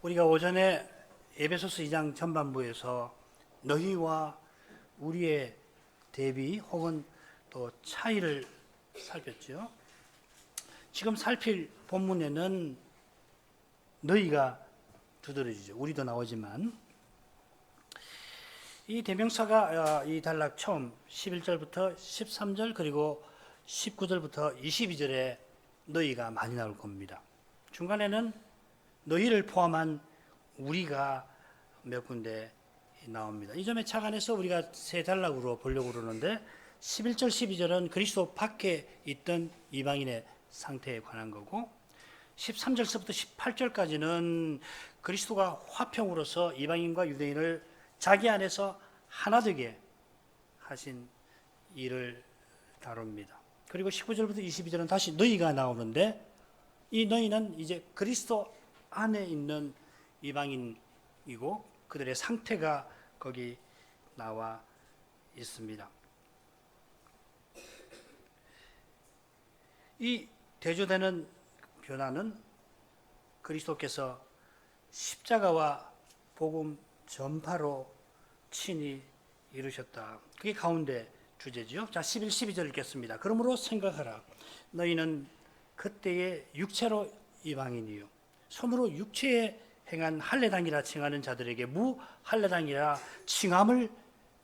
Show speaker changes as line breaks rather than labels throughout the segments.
우리가 오전에 에베소서 2장 전반부에서 너희와 우리의 대비 혹은 또 차이를 살폈죠. 지금 살필 본문에는 너희가 두드러지죠. 우리도 나오지만 이 대명사가 이 단락 처음 11절부터 13절 그리고 19절부터 22절에 너희가 많이 나올 겁니다. 중간에는 너희를 포함한 우리가 몇 군데 나옵니다. 이 점에 착안해서 우리가 세 단락으로 보려고 그러는데 11절, 12절은 그리스도 밖에 있던 이방인의 상태에 관한 거고 13절서부터 18절까지는 그리스도가 화평으로서 이방인과 유대인을 자기 안에서 하나 되게 하신 일을 다룹니다. 그리고 19절부터 22절은 다시 너희가 나오는데 이 너희는 이제 그리스도 안에 있는 이방인이고 그들의 상태가 거기 나와 있습니다. 이 대조되는 변화는 그리스도께서 십자가와 복음 전파로 친히 이루셨다. 그게 가운데 주제죠. 자, 11, 12절 읽겠습니다. 그러므로 생각하라. 너희는 그때의 육체로 이방인이요 손으로 육체에 행한 할례당이라 칭하는 자들에게 무할례당이라 칭함을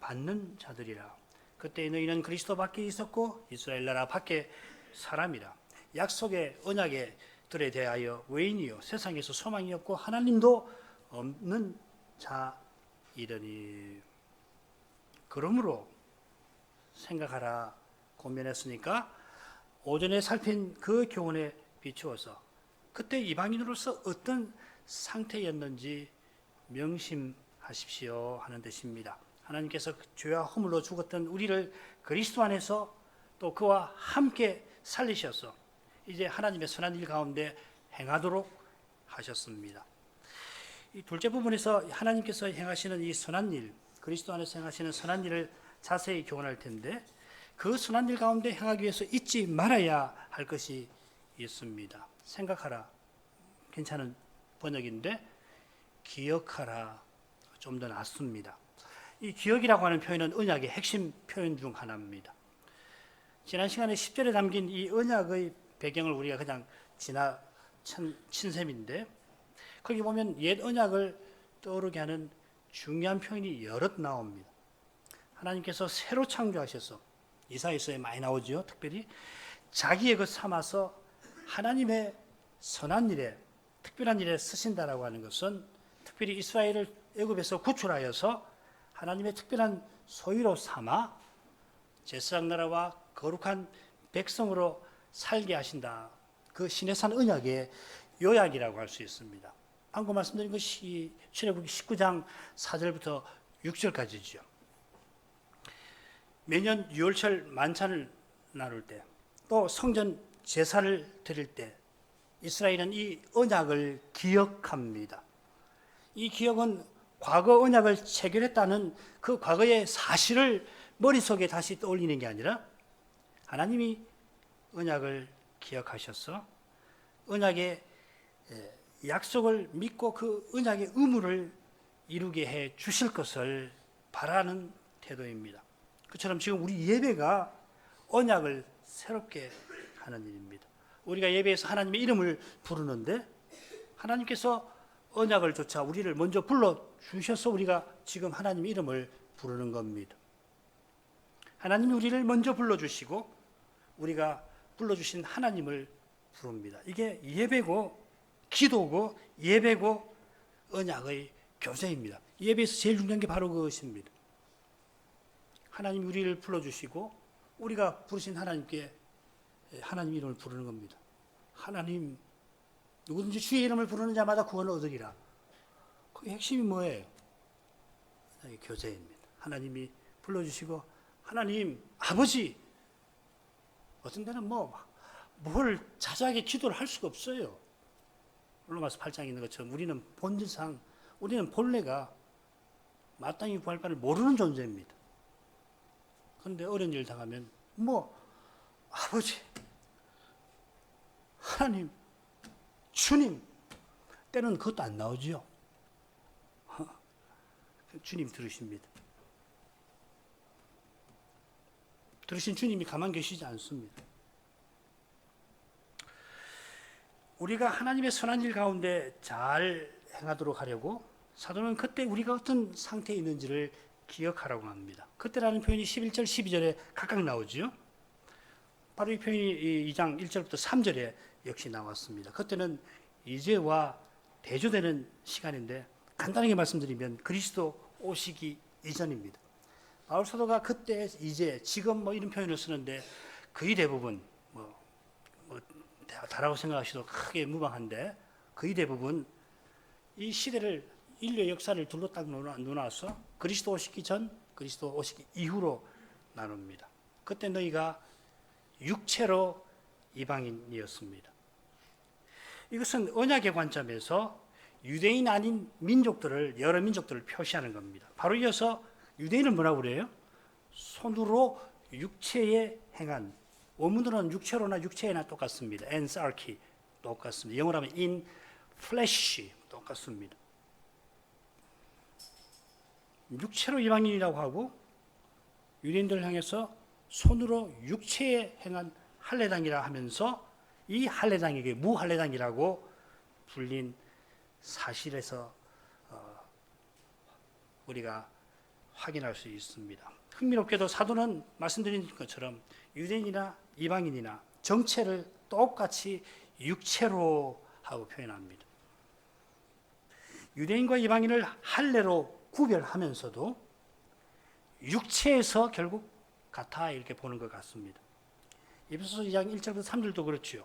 받는 자들이라. 그때 너희는 그리스도 밖에 있었고 이스라엘 나라 밖에 사람이라. 약속의 언약의 들에 대하여 외인이요 세상에서 소망이 없고 하나님도 없는 자이더니. 그러므로 생각하라 고면했으니까 오전에 살핀 그 교훈에 비추어서 그때 이방인으로서 어떤 상태였는지 명심하십시오 하는 뜻입니다. 하나님께서 죄와 허물로 죽었던 우리를 그리스도 안에서 또 그와 함께 살리셔서 이제 하나님의 선한 일 가운데 행하도록 하셨습니다. 이 둘째 부분에서 하나님께서 행하시는 이 선한 일, 그리스도 안에서 행하시는 선한 일을 자세히 교훈할 텐데 그 선한 일 가운데 행하기 위해서 잊지 말아야 할 것이 있습니다. 생각하라. 괜찮은 번역인데 기억하라. 좀 더 낫습니다. 이 기억이라고 하는 표현은 언약의 핵심 표현 중 하나입니다. 지난 시간에 10절에 담긴 이 언약의 배경을 우리가 그냥 친 셈인데 거기 보면 옛 언약을 떠오르게 하는 중요한 표현이 여럿 나옵니다. 하나님께서 새로 창조하셔서 이사야서에 많이 나오죠. 특별히 자기의 것 삼아서 하나님의 선한 일에 특별한 일에 쓰신다라고 하는 것은 특별히 이스라엘을 애굽에서 구출하여서 하나님의 특별한 소유로 삼아 제사장 나라와 거룩한 백성으로 살게 하신다. 그 시내산 언약의 요약이라고 할 수 있습니다. 방금 말씀드린 것이 출애굽기 19장 4절부터 6절까지죠. 매년 유월절 만찬을 나눌 때 또 성전 제사를 드릴 때 이스라엘은 이 언약을 기억합니다. 이 기억은 과거 언약을 체결했다는 그 과거의 사실을 머릿속에 다시 떠올리는 게 아니라 하나님이 언약을 기억하셔서 언약의 약속을 믿고 그 언약의 의무를 이루게 해 주실 것을 바라는 태도입니다. 그처럼 지금 우리 예배가 언약을 새롭게 하는 일입니다. 우리가 예배에서 하나님의 이름을 부르는데 하나님께서 언약을 조차 우리를 먼저 불러주셔서 우리가 지금 하나님의 이름을 부르는 겁니다. 하나님이 우리를 먼저 불러주시고 우리가 불러주신 하나님을 부릅니다. 이게 예배고 기도고 예배고 언약의 교제입니다. 예배에서 제일 중요한 게 바로 그것입니다. 하나님이 우리를 불러주시고 우리가 부르신 하나님께 하나님 이름을 부르는 겁니다. 하나님, 누구든지 주의 이름을 부르는 자마다 구원을 얻으리라. 그 핵심이 뭐예요? 교제입니다. 하나님이 불러주시고 하나님, 아버지, 어떤 데는 뭘 자자하게 기도를 할 수가 없어요. 로마서 8장에 있는 것처럼 우리는 본질상 우리는 본래가 마땅히 구할 바를 모르는 존재입니다. 그런데 어려운 일 당하면 아버지, 하나님, 주님, 때는 그것도 안 나오지요. 주님 들으십니다. 들으신 주님이 가만 계시지 않습니다. 우리가 하나님의 선한 일 가운데 잘 행하도록 하려고 사도는 그때 우리가 어떤 상태에 있는지를 기억하라고 합니다. 그때라는 표현이 11절, 12절에 각각 나오지요. 바로 이 표현이 2장 1절부터 3절에 역시 나왔습니다. 그때는 이제와 대조되는 시간인데 간단하게 말씀드리면 그리스도 오시기 이전입니다. 바울 사도가 그때, 이제, 지금 이런 표현을 쓰는데 거의 대부분 다라고 생각하셔도 크게 무방한데 거의 대부분 이 시대를 인류의 역사를 둘로 딱 놓아서 그리스도 오시기 전, 그리스도 오시기 이후로 나눕니다. 그때 너희가 육체로 이방인이었습니다. 이것은 언약의 관점에서 유대인 아닌 민족들을, 여러 민족들을 표시하는 겁니다. 바로 이어서 유대인을 뭐라고 그래요? 손으로 육체에 행한, 원문으로는 육체로나 육체에나 똑같습니다. 엔사르키 똑같습니다. 영어로 하면 in flesh 똑같습니다. 육체로 이방인이라고 하고 유대인들을 향해서 손으로 육체에 행한 할례당이라 하면서 이 할례당에게 무할례당이라고 불린 사실에서 우리가 확인할 수 있습니다. 흥미롭게도 사도는 말씀드린 것처럼 유대인이나 이방인이나 정체를 똑같이 육체로 하고 표현합니다. 유대인과 이방인을 할례로 구별하면서도 육체에서 결국 같아 이렇게 보는 것 같습니다. 에베소서 2장 1절부터 3절도 그렇지요.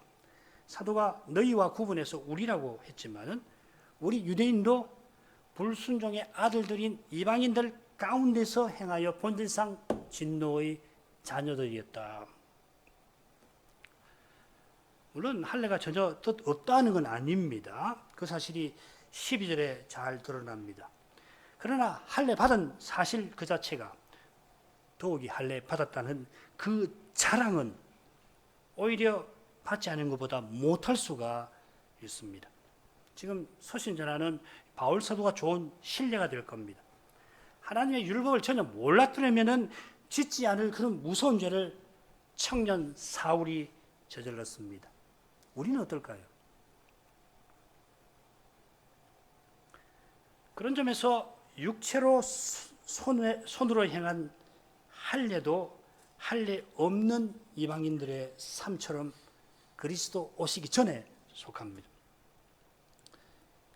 사도가 너희와 구분해서 우리라고 했지만은 우리 유대인도 불순종의 아들들인 이방인들 가운데서 행하여 본질상 진노의 자녀들이었다. 물론 할례가 전혀 뜻 없다는 건 아닙니다. 그 사실이 12절에 잘 드러납니다. 그러나 할례 받은 사실 그 자체가 더욱이 할례 받았다는 그 자랑은 오히려 받지 않은 것보다 못할 수가 있습니다. 지금 서신전하는 바울 사도가 좋은 신뢰가 될 겁니다. 하나님의 율법을 전혀 몰랐더라면은 짓지 않을 그런 무서운 죄를 청년 사울이 저질렀습니다. 우리는 어떨까요? 그런 점에서 육체로 손으로 행한 할례도 할례 없는 이방인들의 삶처럼 그리스도 오시기 전에 속합니다.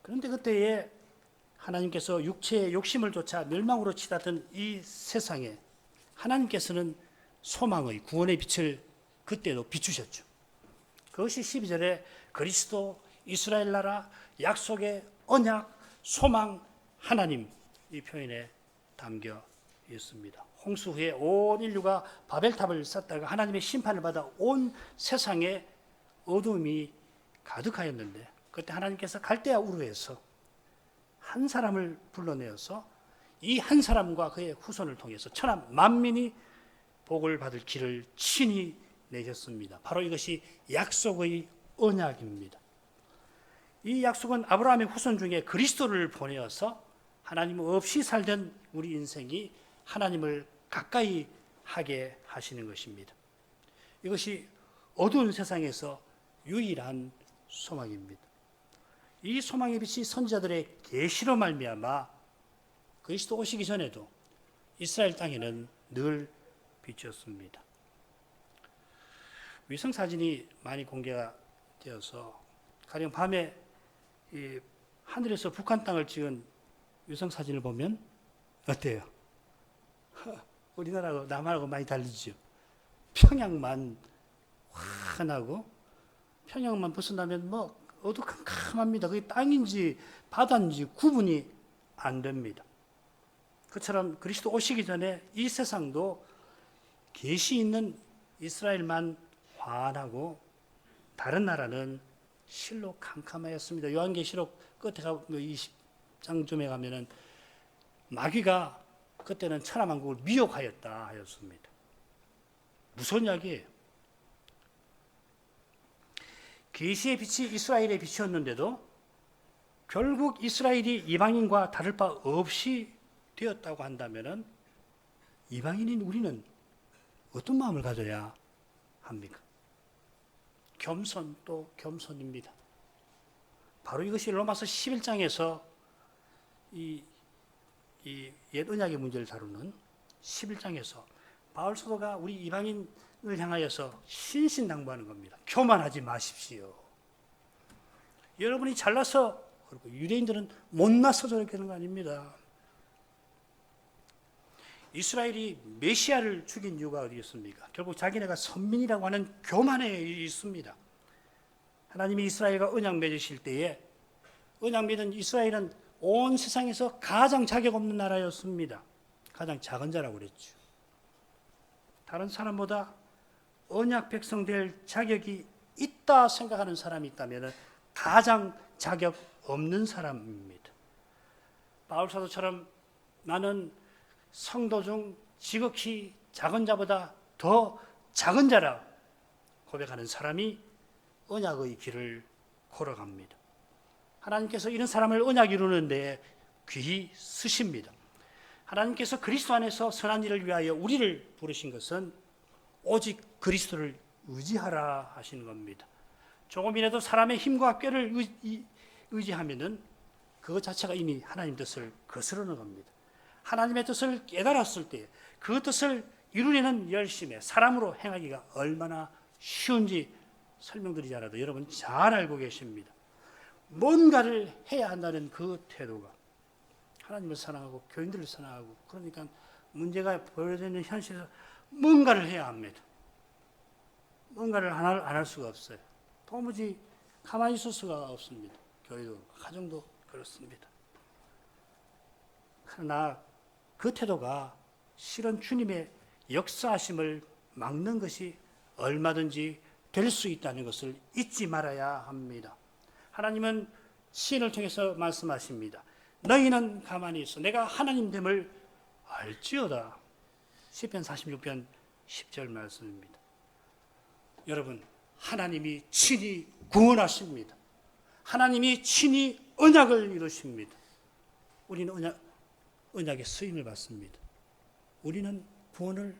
그런데 그때에 하나님께서 육체의 욕심을 쫓아 멸망으로 치닫던 이 세상에 하나님께서는 소망의 구원의 빛을 그때도 비추셨죠. 그것이 12절에 그리스도, 이스라엘 나라, 약속의 언약, 소망, 하나님 이 표현에 담겨 있습니다. 홍수 후에 온 인류가 바벨탑을 쌓다가 하나님의 심판을 받아 온 세상에 어둠이 가득하였는데 그때 하나님께서 갈대아 우르에서 한 사람을 불러내어서 이 한 사람과 그의 후손을 통해서 천하 만민이 복을 받을 길을 친히 내셨습니다. 바로 이것이 약속의 언약입니다. 이 약속은 아브라함의 후손 중에 그리스도를 보내어서 하나님 없이 살던 우리 인생이 하나님을 가까이 하게 하시는 것입니다. 이것이 어두운 세상에서 유일한 소망입니다. 이 소망의 빛이 선지자들의 계시로 말미암아 그리스도 오시기 전에도 이스라엘 땅에는 늘 비추었습니다. 위성 사진이 많이 공개가 되어서 가령 밤에 이 하늘에서 북한 땅을 찍은 위성 사진을 보면 어때요? 우리나라하고 남한하고 많이 다르죠. 평양만 환하고 평양만 벗어나면 어두컴컴합니다. 그게 땅인지 바다인지 구분이 안 됩니다. 그처럼 그리스도 오시기 전에 이 세상도 계시 있는 이스라엘만 환하고 다른 나라는 실로 캄캄하였습니다. 요한계시록 끝에 가 20장쯤에 가면은 마귀가 그때는 천하만국을 미혹하였다 하였습니다. 무서운 이야기예요. 계시의 빛이 이스라엘의 빛이었는데도 결국 이스라엘이 이방인과 다를 바 없이 되었다고 한다면 이방인인 우리는 어떤 마음을 가져야 합니까? 겸손 또 겸손입니다. 바로 이것이 로마서 11장에서 이 옛 언약의 문제를 다루는 11장에서 바울 사도가 우리 이방인을 향하여서 신신당부하는 겁니다. 교만하지 마십시오. 여러분이 잘나서, 그리고 유대인들은 못나서 저렇게 하는 거 아닙니다. 이스라엘이 메시아를 죽인 이유가 어디였습니까? 결국 자기네가 선민이라고 하는 교만에 있습니다. 하나님이 이스라엘과 언약 맺으실 때에 언약 맺은 이스라엘은 온 세상에서 가장 자격 없는 나라였습니다. 가장 작은 자라고 그랬죠. 다른 사람보다 언약 백성 될 자격이 있다 생각하는 사람이 있다면 가장 자격 없는 사람입니다. 바울 사도처럼 나는 성도 중 지극히 작은 자보다 더 작은 자라 고백하는 사람이 언약의 길을 걸어갑니다. 하나님께서 이런 사람을 언약 이루는데 귀히 쓰십니다. 하나님께서 그리스도 안에서 선한 일을 위하여 우리를 부르신 것은 오직 그리스도를 의지하라 하시는 겁니다. 조금이라도 사람의 힘과 꾀를 의지하면은 그것 자체가 이미 하나님 뜻을 거스르는 겁니다. 하나님의 뜻을 깨달았을 때 그 뜻을 이루려는 열심에 사람으로 행하기가 얼마나 쉬운지 설명드리지 않아도 여러분 잘 알고 계십니다. 뭔가를 해야 한다는 그 태도가 하나님을 사랑하고 교인들을 사랑하고, 그러니까 문제가 벌어지는 현실에서 뭔가를 해야 합니다. 뭔가를 안 할 수가 없어요. 도무지 가만히 있을 수가 없습니다. 교회도 가정도 그렇습니다. 그러나 그 태도가 실은 주님의 역사하심을 막는 것이 얼마든지 될 수 있다는 것을 잊지 말아야 합니다. 하나님은 시인을 통해서 말씀하십니다. 너희는 가만히 있어 내가 하나님됨을 알지어다. 시편 46편 10절 말씀입니다. 여러분, 하나님이 친히 구원하십니다. 하나님이 친히 언약을 이루십니다. 우리는 언약의 쓰임을 받습니다. 우리는 구원을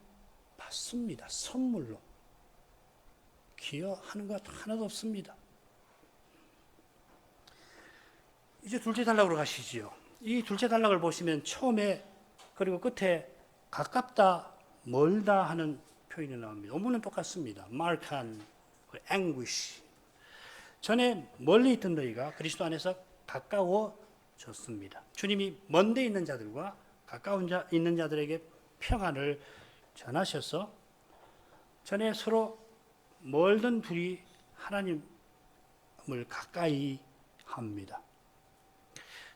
받습니다. 선물로. 기여하는 것 하나도 없습니다. 이제 둘째 단락으로 가시지요. 이 둘째 단락을 보시면 처음에 그리고 끝에 가깝다, 멀다 하는 표현이 나옵니다. 원문은 똑같습니다. markan, anguish. 전에 멀리 있던 너희가 그리스도 안에서 가까워졌습니다. 주님이 먼 데 있는 자들과 가까운 있는 자들에게 평안을 전하셔서 전에 서로 멀던 둘이 하나님을 가까이 합니다.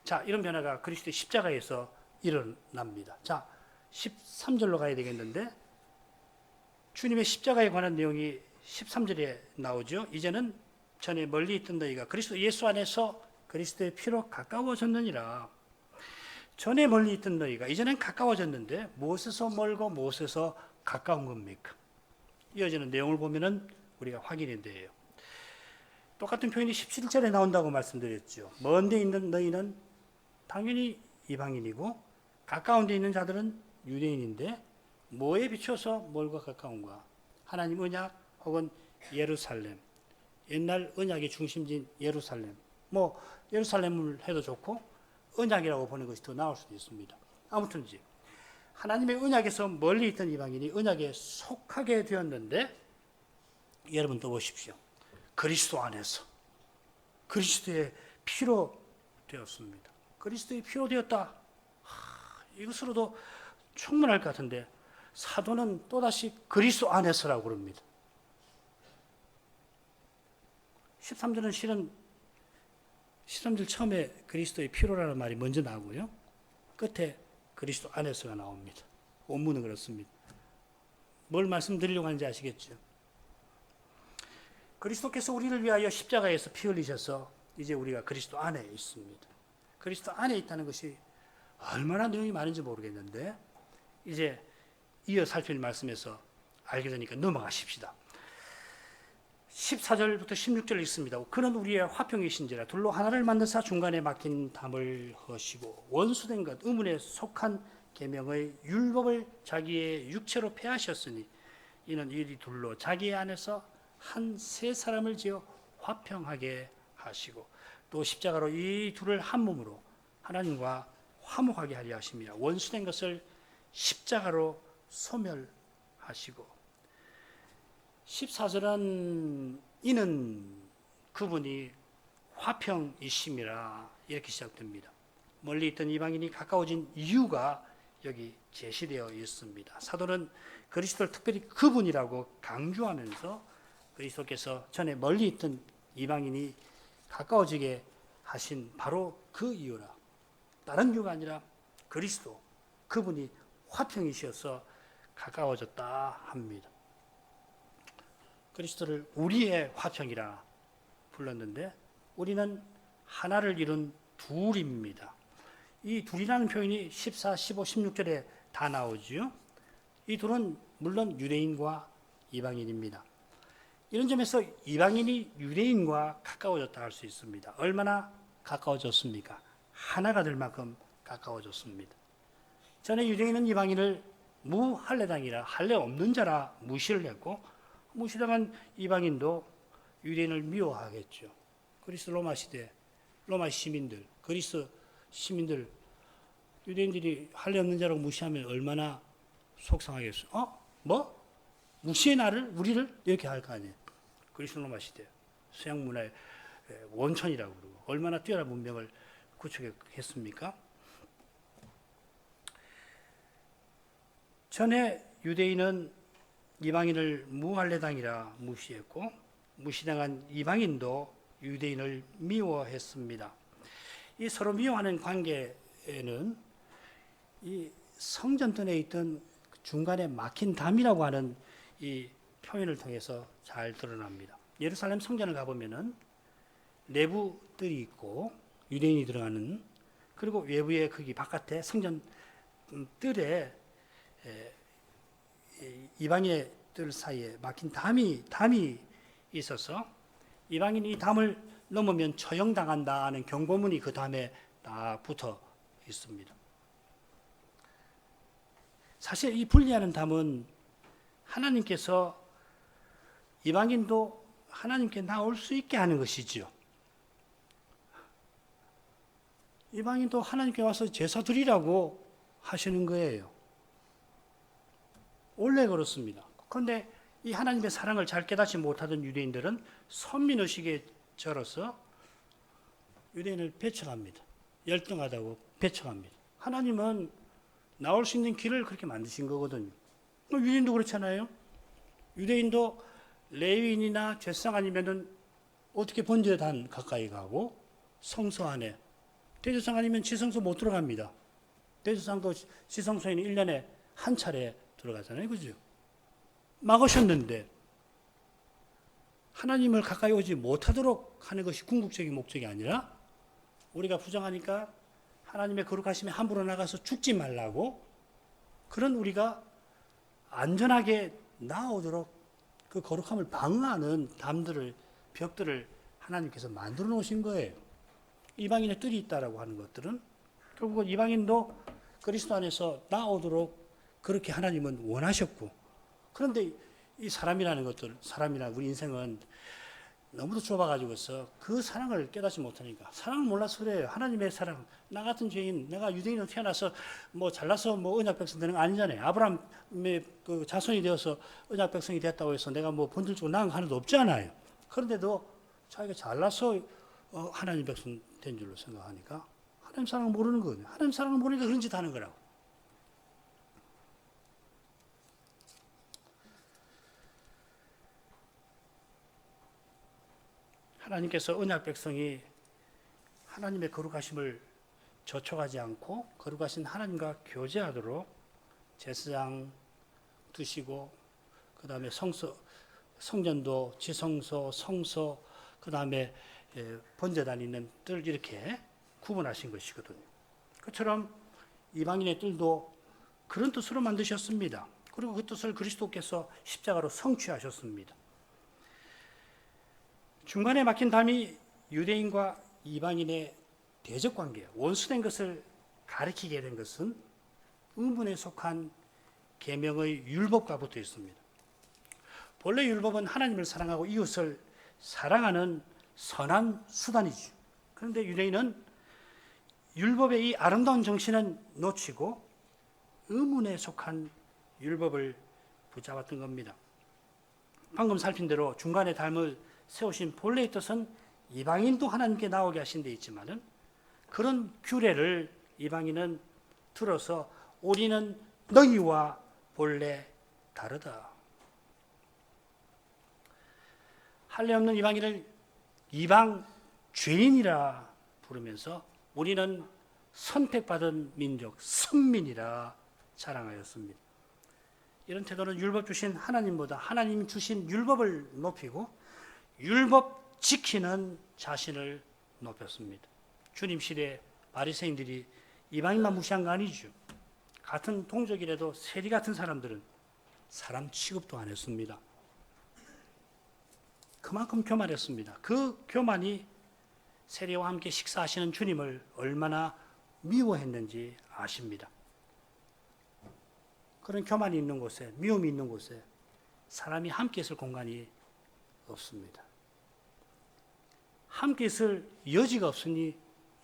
자, 이런 변화가 그리스도의 십자가에서 일어납니다. 자, 13절로 가야 되겠는데 주님의 십자가에 관한 내용이 13절에 나오죠. 이제는 전에 멀리 있던 너희가 그리스도 예수 안에서 그리스도의 피로 가까워졌느니라. 전에 멀리 있던 너희가 이제는 가까워졌는데 무엇에서 멀고 무엇에서 가까운 겁니까? 이어지는 내용을 보면은 우리가 확인이 돼요. 똑같은 표현이 17절에 나온다고 말씀드렸죠. 먼 데 있는 너희는 당연히 이방인이고 가까운 데 있는 자들은 유대인인데 뭐에 비춰서 멀고 가까운가? 하나님 언약 혹은 예루살렘. 옛날 언약의 중심지인 예루살렘. 뭐 예루살렘을 해도 좋고 언약이라고 보는 것이 더 나을 수도 있습니다. 아무튼지 하나님의 언약에서 멀리 있던 이방인이 언약에 속하게 되었는데 여러분 또 보십시오. 그리스도 안에서 그리스도의 피로 되었습니다. 그리스도의 피로 되었다. 이것으로도 충분할 것 같은데 사도는 또다시 그리스도 안에서라고 그럽니다. 13절은 실은 13절 처음에 그리스도의 피로라는 말이 먼저 나오고요. 끝에 그리스도 안에서가 나옵니다. 원문은 그렇습니다. 뭘 말씀드리려고 하는지 아시겠죠? 그리스도께서 우리를 위하여 십자가에서 피 흘리셔서 이제 우리가 그리스도 안에 있습니다. 그리스도 안에 있다는 것이 얼마나 내용이 많은지 모르겠는데 이제 이어 살필 말씀에서 알게 되니까 넘어가십시다. 14절부터 16절 읽습니다. 그는 우리의 화평이신지라 둘로 하나를 만드사 중간에 막힌 담을 허시고 원수된 것 의문에 속한 계명의 율법을 자기의 육체로 폐하셨으니 이는 이 둘로 자기 안에서 한 세 사람을 지어 화평하게 하시고 또 십자가로 이 둘을 한 몸으로 하나님과 화목하게 하려 하심이라. 원수된 것을 십자가로 소멸하시고 14절은 이는 그분이 화평이심이라 이렇게 시작됩니다. 멀리 있던 이방인이 가까워진 이유가 여기 제시되어 있습니다. 사도는 그리스도를 특별히 그분이라고 강조하면서 그리스도께서 전에 멀리 있던 이방인이 가까워지게 하신 바로 그 이유라. 다른 이유가 아니라 그리스도 그분이 화평이셔서 가까워졌다 합니다. 그리스도를 우리의 화평이라 불렀는데 우리는 하나를 이룬 둘입니다. 이 둘이라는 표현이 14, 15, 16절에 다 나오지요. 이 둘은 물론 유대인과 이방인입니다. 이런 점에서 이방인이 유대인과 가까워졌다 할 수 있습니다. 얼마나 가까워졌습니까? 하나가 될 만큼 가까워졌습니다. 전에 유대인은 이방인을 무할례당이라 할례 없는 자라 무시를 했고 무시당한 이방인도 유대인을 미워하겠죠. 그리스 로마 시대 로마 시민들 그리스 시민들 유대인들이 할례 없는 자라고 무시하면 얼마나 속상하겠어요. 뭐? 무시해 나를? 우리를? 이렇게 할 거 아니에요. 그리스 로마 시대 서양 문화의 원천이라고 그러고 얼마나 뛰어난 문명을 구축했습니까? 전에 유대인은 이방인을 무할례당이라 무시했고 무시당한 이방인도 유대인을 미워했습니다. 이 서로 미워하는 관계에는 이 성전전에 있던 중간에 막힌 담이라고 하는 이 표현을 통해서 잘 드러납니다. 예루살렘 성전을 가보면은 내부 뜰이 있고 유대인이 들어가는 그리고 외부에 거기 바깥에 성전 뜰에 이방인의 뜰 사이에 막힌 담이 있어서 이방인이 이 담을 넘으면 처형당한다는 경고문이 그 담에 다 붙어 있습니다. 사실 이 분리하는 담은 하나님께서 이방인도 하나님께 나올 수 있게 하는 것이지요. 이방인도 하나님께 와서 제사 드리라고 하시는 거예요. 원래 그렇습니다. 그런데 이 하나님의 사랑을 잘 깨닫지 못하던 유대인들은 선민의식에 절어서 유대인을 배척합니다. 열등하다고 배척합니다. 하나님은 나올 수 있는 길을 그렇게 만드신 거거든요. 유대인도 그렇잖아요. 유대인도 레위인이나 제사장 아니면은 어떻게 번제단 가까이 가고 성소 안에 대제사장 아니면 지성소 못 들어갑니다. 대제사장도 지성소에는 1년에 한 차례 들어가잖아요. 그죠? 막으셨는데 하나님을 가까이 오지 못하도록 하는 것이 궁극적인 목적이 아니라 우리가 부정하니까 하나님의 거룩하심에 함부로 나가서 죽지 말라고 그런 우리가 안전하게 나오도록 그 거룩함을 방어하는 담들을 벽들을 하나님께서 만들어 놓으신 거예요. 이방인의 뜰이 있다라고 하는 것들은 결국은 이방인도 그리스도 안에서 나오도록 그렇게 하나님은 원하셨고 그런데 이 사람이라는 것들 사람이나 우리 인생은 너무도 좁아가지고서 그 사랑을 깨닫지 못하니까 사랑을 몰라서 그래요. 하나님의 사랑 나 같은 죄인 내가 유대인으로 태어나서 뭐 잘나서 뭐 언약 백성 되는 거 아니잖아요. 아브라함의 그 자손이 되어서 언약 백성이 됐다고 해서 내가 뭐 본질적으로 나은 거 하나도 없잖아요. 그런데도 자기가 잘나서 하나님 백성 된 줄로 생각하니까 하나님 사랑을 모르는 거거든요. 하나님 사랑을 모르니까 그런 짓 하는 거라고. 하나님께서 언약 백성이 하나님의 거룩하심을 저촉하지 않고 거룩하신 하나님과 교제하도록 제사장 두시고 그 다음에 성전도 지성소, 성소 그 다음에 번제단 있는 뜰 이렇게 구분하신 것이거든요. 그처럼 이방인의 뜰도 그런 뜻으로 만드셨습니다. 그리고 그 뜻을 그리스도께서 십자가로 성취하셨습니다. 중간에 막힌 담이 유대인과 이방인의 대적 관계, 원수된 것을 가리키게 된 것은 의문에 속한 계명의 율법과 붙어 있습니다. 본래 율법은 하나님을 사랑하고 이웃을 사랑하는 선한 수단이죠. 그런데 유대인은 율법의 이 아름다운 정신은 놓치고 의문에 속한 율법을 붙잡았던 겁니다. 방금 살핀 대로 중간에 담을 세우신 본래의 뜻은 이방인도 하나님께 나오게 하신 데 있지만은 그런 규례를 이방인은 들어서 우리는 너희와 본래 다르다. 할례 없는 이방인을 이방 죄인이라 부르면서 우리는 선택받은 민족, 선민이라 자랑하였습니다. 이런 태도는 율법 주신 하나님보다 하나님 주신 율법을 높이고 율법 지키는 자신을 높였습니다. 주님 시대 바리새인들이 이방인만 무시한 거 아니죠. 같은 동족이라도 세리 같은 사람들은 사람 취급도 안 했습니다. 그만큼 교만했습니다. 그 교만이 세리와 함께 식사하시는 주님을 얼마나 미워했는지 아십니다. 그런 교만이 있는 곳에, 미움이 있는 곳에 사람이 함께 있을 공간이 없습니다. 함께 있을 여지가 없으니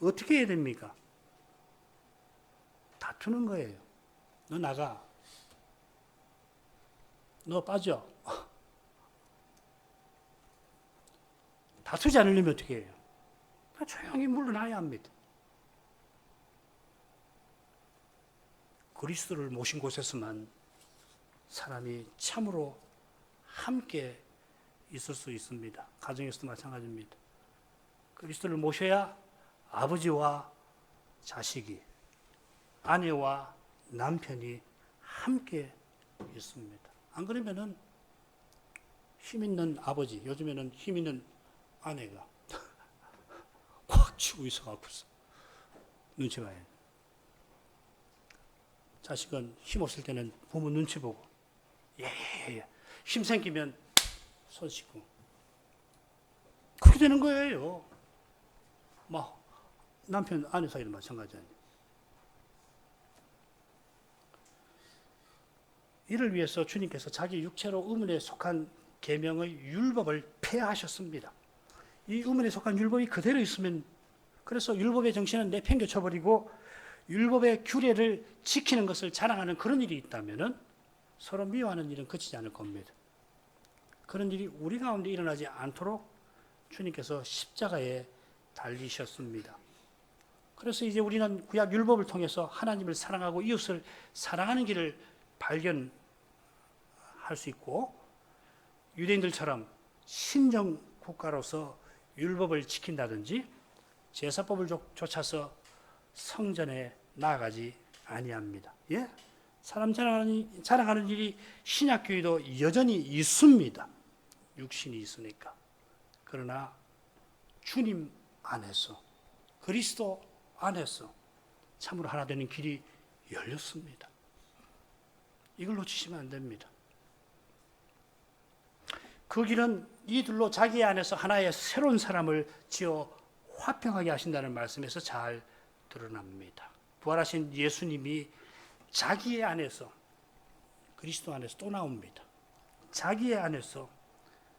어떻게 해야 됩니까? 다투는 거예요. 너 나가. 너 빠져. 다투지 않으려면 어떻게 해요? 조용히 물러나야 합니다. 그리스도를 모신 곳에서만 사람이 참으로 함께 있을 수 있습니다. 가정에서도 마찬가지입니다. 그리스도를 모셔야 아버지와 자식이, 아내와 남편이 함께 있습니다. 안 그러면은 힘 있는 아버지, 요즘에는 힘 있는 아내가 꽉 치고 있어갖고서 눈치 봐야 해요. 자식은 힘 없을 때는 부모 눈치 보고, 힘 생기면 손 씻고. 그렇게 되는 거예요. 남편, 아내 사이도 마찬가지 아니에요. 이를 위해서 주님께서 자기 육체로 의문에 속한 계명의 율법을 폐하셨습니다. 이 의문에 속한 율법이 그대로 있으면, 그래서 율법의 정신은 내팽개쳐버리고 율법의 규례를 지키는 것을 자랑하는 그런 일이 있다면 서로 미워하는 일은 그치지 않을 겁니다. 그런 일이 우리 가운데 일어나지 않도록 주님께서 십자가에 달리셨습니다. 그래서 이제 우리는 구약 율법을 통해서 하나님을 사랑하고 이웃을 사랑하는 길을 발견할 수 있고, 유대인들처럼 신정 국가로서 율법을 지킨다든지 제사법을 쫓아서 성전에 나아가지 아니합니다. 예? 사람 자랑하는 일이 신약교회도 여전히 있습니다. 육신이 있으니까. 그러나 주님 안에서, 그리스도 안에서 참으로 하나 되는 길이 열렸습니다. 이걸 놓치시면 안 됩니다. 그 길은 이들로 자기 안에서 하나의 새로운 사람을 지어 화평하게 하신다는 말씀에서 잘 드러납니다. 부활하신 예수님이 자기의 안에서, 그리스도 안에서 또 나옵니다. 자기의 안에서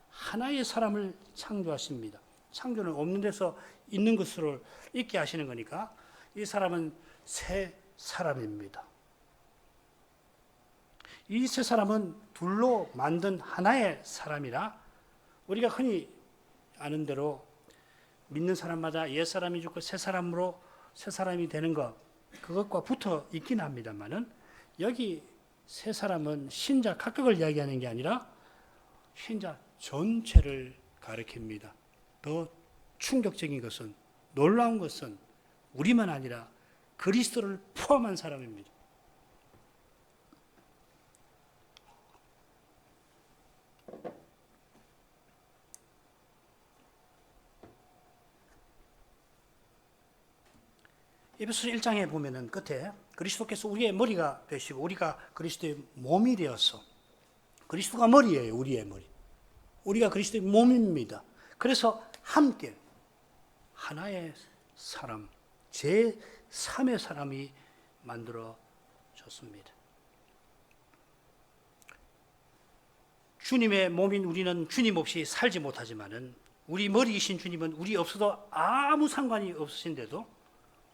하나의 사람을 창조하십니다. 창조는 없는 데서 있는 것으로 있게 하시는 거니까 이 사람은 새 사람입니다. 이 세 사람은 둘로 만든 하나의 사람이라 우리가 흔히 아는 대로 믿는 사람마다 옛 사람이 죽고 새 사람으로 새 사람이 되는 것, 그것과 붙어 있긴 합니다만은 여기 세 사람은 신자 각각을 이야기하는 게 아니라 신자 전체를 가리킵니다. 더 충격적인 것은, 놀라운 것은 우리만 아니라 그리스도를 포함한 사람입니다. 에베소서 1장에 보면은 끝에 그리스도께서 우리의 머리가 되시고 우리가 그리스도의 몸이 되어서, 그리스도가 머리예요. 우리의 머리. 우리가 그리스도의 몸입니다. 그래서 함께 하나의 사람, 제3의 사람이 만들어졌습니다. 주님의 몸인 우리는 주님 없이 살지 못하지만은 우리 머리이신 주님은 우리 없어도 아무 상관이 없으신데도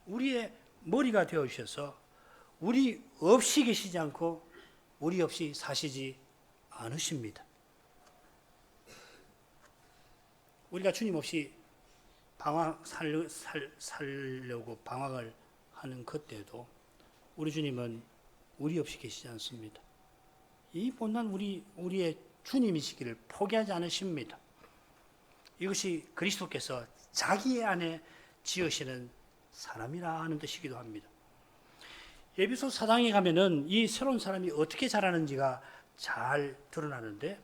우리의 머리가 되어 주셔서 우리 없이 계시지 않고 우리 없이 사시지 않으십니다. 우리가 주님 없이 살려고 방황을 하는 그때도 우리 주님은 우리 없이 계시지 않습니다. 이 못난 우리의 주님이시기를 포기하지 않으십니다. 이것이 그리스도께서 자기 안에 지으시는 사람이라 하는 뜻이기도 합니다. 에베소 4장에 가면은 이 새로운 사람이 어떻게 자라는지가 잘 드러나는데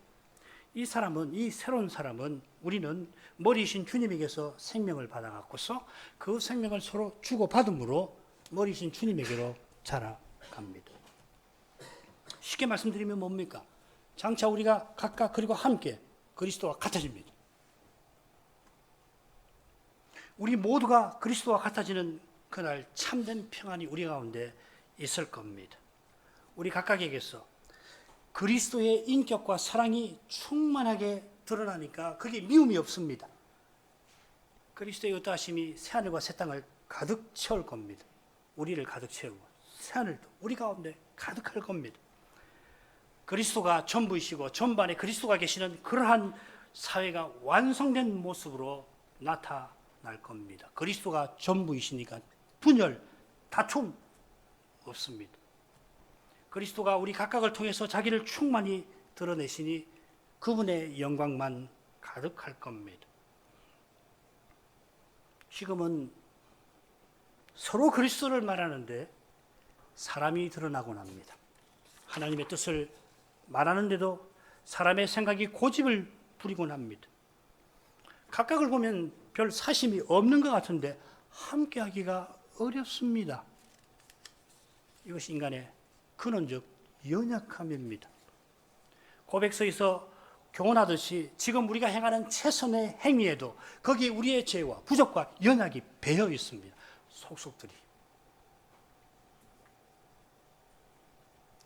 이 새로운 사람은 우리는 머리이신 주님에게서 생명을 받아갖고서 그 생명을 서로 주고받음으로 머리이신 주님에게로 자라갑니다. 쉽게 말씀드리면 뭡니까? 장차 우리가 각각 그리고 함께 그리스도와 같아집니다. 우리 모두가 그리스도와 같아지는 그날 참된 평안이 우리 가운데 있을 겁니다. 우리 각각에게서 그리스도의 인격과 사랑이 충만하게 드러나니까 그게 미움이 없습니다. 그리스도의 어떠하심이 새하늘과 새 땅을 가득 채울 겁니다. 우리를 가득 채우고 새하늘도 우리 가운데 가득할 겁니다. 그리스도가 전부이시고 전반에 그리스도가 계시는 그러한 사회가 완성된 모습으로 나타날 겁니다. 그리스도가 전부이시니까 분열, 다툼 없습니다. 그리스도가 우리 각각을 통해서 자기를 충만히 드러내시니 그분의 영광만 가득할 겁니다. 지금은 서로 그리스도를 말하는데 사람이 드러나곤 합니다. 하나님의 뜻을 말하는데도 사람의 생각이 고집을 부리곤 합니다. 각각을 보면 별 사심이 없는 것 같은데 함께하기가 어렵습니다. 이것이 인간의 근원적 연약함입니다. 고백서에서 교훈하듯이 지금 우리가 행하는 최선의 행위에도 거기에 우리의 죄와 부족과 연약이 배어 있습니다. 속속들이.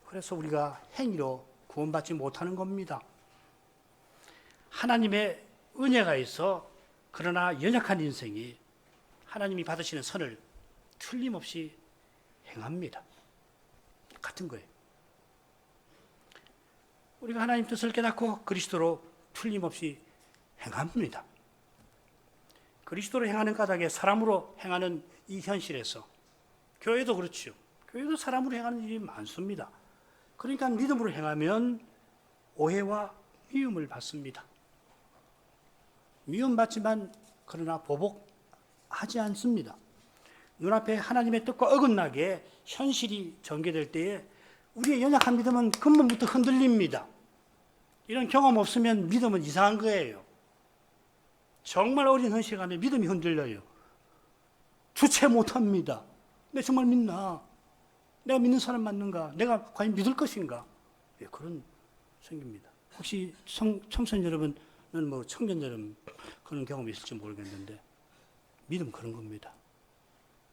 그래서 우리가 행위로 구원받지 못하는 겁니다. 하나님의 은혜가 있어 그러나 연약한 인생이 하나님이 받으시는 선을 틀림없이 행합니다. 같은 거예요. 우리가 하나님 뜻을 깨닫고 그리스도로 틀림없이 행합니다. 그리스도로 행하는 까닭에 사람으로 행하는 이 현실에서 교회도 그렇죠. 교회도 사람으로 행하는 일이 많습니다. 그러니까 믿음으로 행하면 오해와 미움을 받습니다. 미움받지만 그러나 보복하지 않습니다. 눈앞에 하나님의 뜻과 어긋나게 현실이 전개될 때에 우리의 연약한 믿음은 근본부터 흔들립니다. 이런 경험 없으면 믿음은 이상한 거예요. 정말 어린 현실에 가면 믿음이 흔들려요. 주체 못합니다. 내가 정말 믿나? 내가 믿는 사람 맞는가? 내가 과연 믿을 것인가? 예, 그런 생깁니다. 혹시 청소년 여러분은 뭐 청년처럼 그런 경험이 있을지 모르겠는데 믿음 그런 겁니다.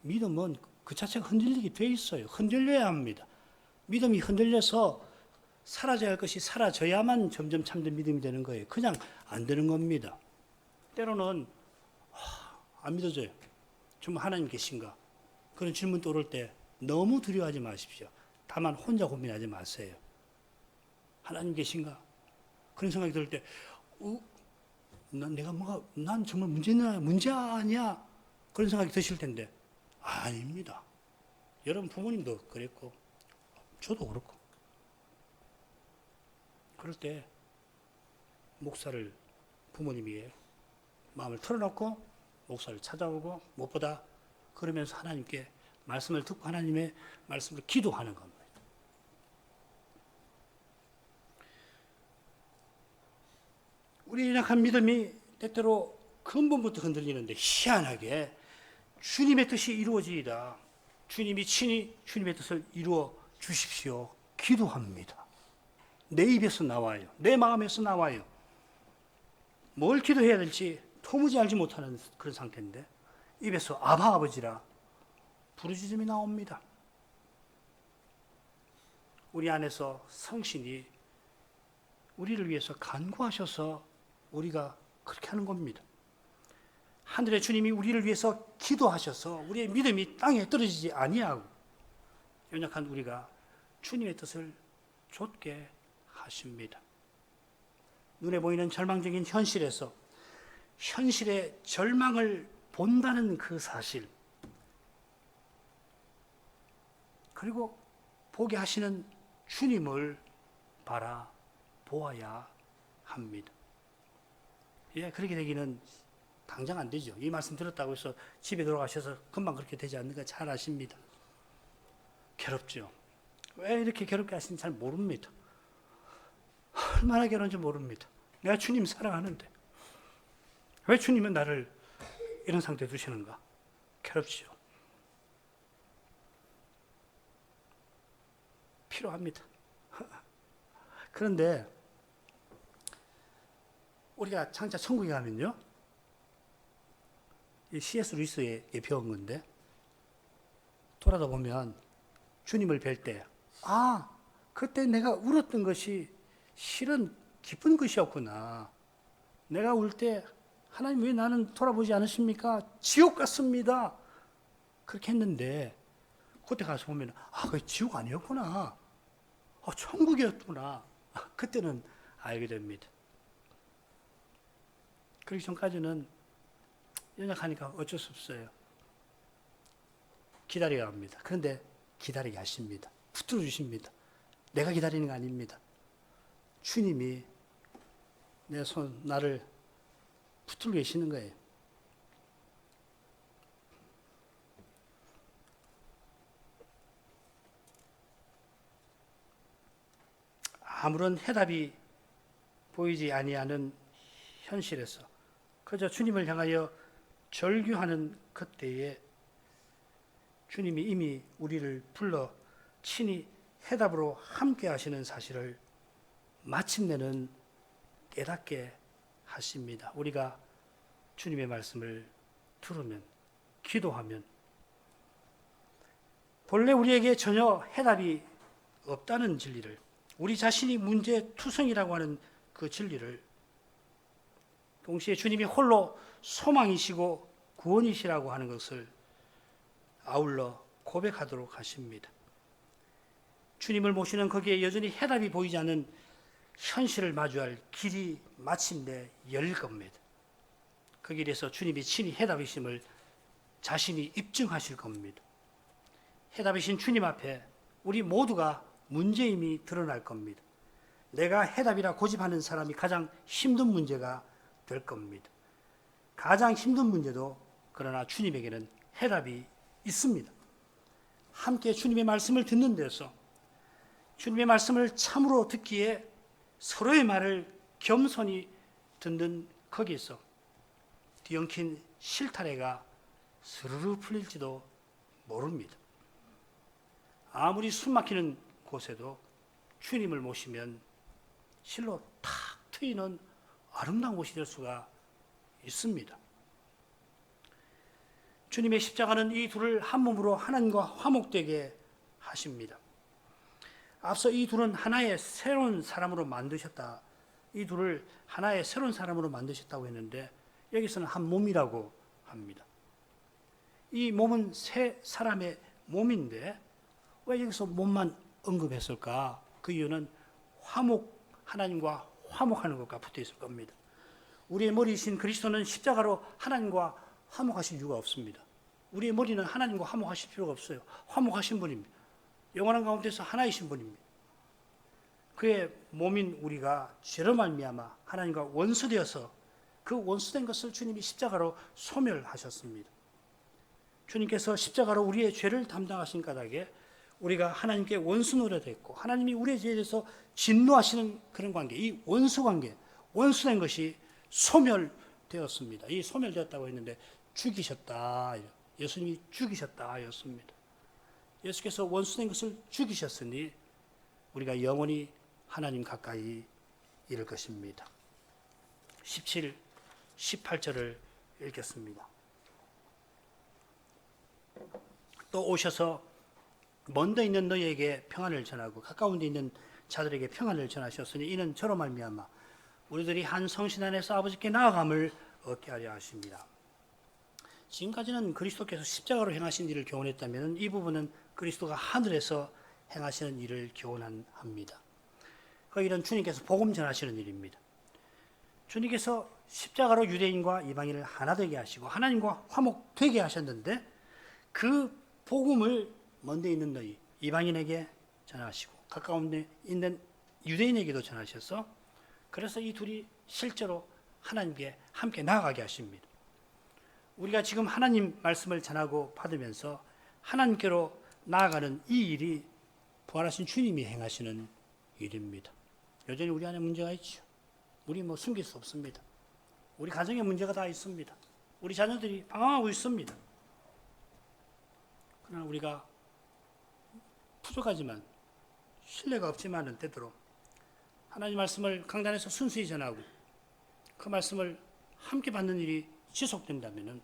믿음은 그 자체가 흔들리게 돼 있어요. 흔들려야 합니다. 믿음이 흔들려서 사라져야 할 것이 사라져야만 점점 참된 믿음이 되는 거예요. 그냥 안 되는 겁니다. 때로는 안 믿어져요. 정말 하나님 계신가? 그런 질문 떠오를 때 너무 두려워하지 마십시오. 다만 혼자 고민하지 마세요. 하나님 계신가? 그런 생각이 들 때 난 정말 문제 아니야? 그런 생각이 드실 텐데 아닙니다. 여러분 부모님도 그랬고 저도 그렇고 그럴 때 목사를 부모님이 마음을 털어놓고 목사를 찾아오고 무엇보다 그러면서 하나님께 말씀을 듣고 하나님의 말씀을 기도하는 겁니다. 우리 연약한 믿음이 때때로 근본부터 흔들리는데 희한하게 주님의 뜻이 이루어지이다. 주님이 친히 주님의 뜻을 이루어 주십시오. 기도합니다. 내 입에서 나와요. 내 마음에서 나와요. 뭘 기도해야 될지 도무지 알지 못하는 그런 상태인데 입에서 아바 아버지라 부르짖음이 나옵니다. 우리 안에서 성신이 우리를 위해서 간구하셔서 우리가 그렇게 하는 겁니다. 하늘의 주님이 우리를 위해서 기도하셔서 우리의 믿음이 땅에 떨어지지 아니하고 연약한 우리가 주님의 뜻을 좇게 하십니다. 눈에 보이는 절망적인 현실에서 현실의 절망을 본다는 그 사실, 그리고 보게 하시는 주님을 바라보아야 합니다. 예, 그렇게 되기는 당장 안 되죠. 이 말씀 들었다고 해서 집에 돌아가셔서 금방 그렇게 되지 않는 거 잘 아십니다. 괴롭죠. 왜 이렇게 괴롭게 하시는지 잘 모릅니다. 얼마나 괴로운지 모릅니다. 내가 주님 사랑하는데 왜 주님은 나를 이런 상태에 두시는가? 괴롭죠. 필요합니다. 그런데 우리가 장차 천국에 가면요, 이 C.S. 루이스에 배운 건데 돌아다 보면 주님을 뵐 때, 아, 그때 내가 울었던 것이 실은 기쁜 것이었구나. 내가 울 때 하나님 왜 나는 돌아보지 않으십니까? 지옥 같습니다. 그렇게 했는데 그때 가서 보면 그게 지옥 아니었구나. 천국이었구나. 그때는 알게 됩니다. 그러기 전까지는 연약하니까 어쩔 수 없어요. 기다려야 합니다. 그런데 기다리게 하십니다. 붙들어 주십니다. 내가 기다리는 거 아닙니다. 주님이 나를 붙들고 계시는 거예요. 아무런 해답이 보이지 아니하는 현실에서 그저 주님을 향하여 절규하는 그때에 주님이 이미 우리를 불러 친히 해답으로 함께 하시는 사실을 마침내는 깨닫게 하십니다. 우리가 주님의 말씀을 들으면, 기도하면 본래 우리에게 전혀 해답이 없다는 진리를, 우리 자신이 문제투성이라고 하는 그 진리를 동시에 주님이 홀로 소망이시고 구원이시라고 하는 것을 아울러 고백하도록 하십니다. 주님을 모시는 거기에 여전히 해답이 보이지 않는 현실을 마주할 길이 마침내 열릴 겁니다. 그 길에서 주님이 친히 해답이심을 자신이 입증하실 겁니다. 해답이신 주님 앞에 우리 모두가 문제임이 드러날 겁니다. 내가 해답이라 고집하는 사람이 가장 힘든 문제가 될 겁니다. 가장 힘든 문제도 그러나 주님에게는 해답이 있습니다. 함께 주님의 말씀을 듣는 데서 주님의 말씀을 참으로 듣기에 서로의 말을 겸손히 듣는 거기에서 뒤엉킨 실타래가 스르르 풀릴지도 모릅니다. 아무리 숨막히는 곳에도 주님을 모시면 실로 탁 트이는 아름다운 곳이 될 수가 있습니다. 주님의 십자가는 이 둘을 한 몸으로 하나님과 화목되게 하십니다. 앞서 이 둘은 하나의 새로운 사람으로 만드셨다. 이 둘을 하나의 새로운 사람으로 만드셨다고 했는데 여기서는 한 몸이라고 합니다. 이 몸은 새 사람의 몸인데 왜 여기서 몸만 언급했을까? 그 이유는 하나님과 화목하는 것과 붙어 있을 겁니다. 우리의 머리이신 그리스도는 십자가로 하나님과 화목하실 이유가 없습니다. 우리의 머리는 하나님과 화목하실 필요가 없어요. 화목하신 분입니다. 영원한 가운데서 하나이신 분입니다. 그의 몸인 우리가 죄로 말미암아 하나님과 원수되어서 그 원수된 것을 주님이 십자가로 소멸하셨습니다. 주님께서 십자가로 우리의 죄를 담당하신 까닭에 우리가 하나님께 원수 노릇했고 하나님이 우리의 죄에 대해서 진노하시는 그런 관계, 이 원수 관계, 원수된 것이 소멸되었습니다. 이 소멸되었다고 했는데 죽이셨다. 예수님이 죽이셨다 였습니다. 예수께서 원수된 것을 죽이셨으니 우리가 영원히 하나님 가까이 이를 것입니다. 17 18절을 읽겠습니다. 또 오셔서 먼데 있는 너희에게 평안을 전하고 가까운 데 있는 자들에게 평안을 전하셨으니 이는 저로 말미암아 우리들이 한 성신 안에서 아버지께 나아감을 얻게 하려 하십니다. 지금까지는 그리스도께서 십자가로 행하신 일을 교훈했다면 이 부분은 그리스도가 하늘에서 행하시는 일을 교훈합니다. 그 일은 주님께서 복음 전하시는 일입니다. 주님께서 십자가로 유대인과 이방인을 하나 되게 하시고 하나님과 화목되게 하셨는데 그 복음을 먼데 있는 너희 이방인에게 전하시고 가까운 데 있는 유대인에게도 전하셔서 그래서 이 둘이 실제로 하나님께 함께 나아가게 하십니다. 우리가 지금 하나님 말씀을 전하고 받으면서 하나님께로 나아가는 이 일이 부활하신 주님이 행하시는 일입니다. 여전히 우리 안에 문제가 있죠. 우리 숨길 수 없습니다. 우리 가정에 문제가 다 있습니다. 우리 자녀들이 방황하고 있습니다. 그러나 우리가 부족하지만 신뢰가 없지만은 되도록 하나님 말씀을 강단에서 순수히 전하고 그 말씀을 함께 받는 일이 지속된다면은